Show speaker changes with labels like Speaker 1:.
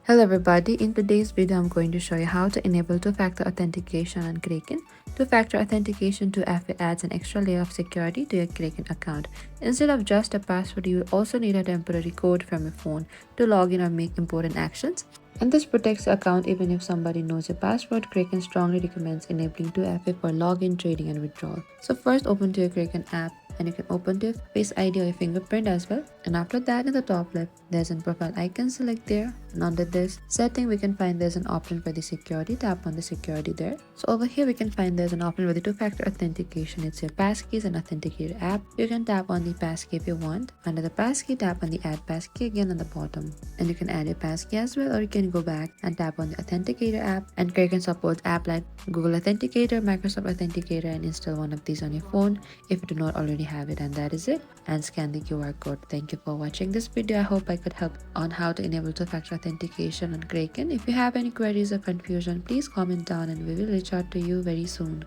Speaker 1: Hello everybody, in today's video I'm going to show you how to enable two-factor authentication on Kraken. Two-factor authentication 2FA adds an extra layer of security to your Kraken account. Instead of just a password, you will also need a temporary code from your phone to log in or make important actions. And this protects your account even if somebody knows your password. Kraken strongly recommends enabling 2FA for login, trading and withdrawal. So first open to your Kraken app and you can open to your Face ID or your fingerprint as well. And after that, in the top left, there's a profile icon, select there. And under this setting, we can find there's an option for the security. Tap on the security there. So over here, we can find there's an option for the two-factor authentication. It's your passkeys and authenticator app. You can tap on the passkey if you want. Under the passkey, tap on the add passkey again on the bottom. And you can add your passkey as well, or you can go back and tap on the authenticator app. And Kraken supports app like Google Authenticator, Microsoft Authenticator, and install one of these on your phone if you do not already have it. And that is it. And scan the QR code. Thank you for watching this video. I hope I could help on how to enable two-factor authentication on Kraken. If you have any queries or confusion, please comment down and we will reach out to you very soon.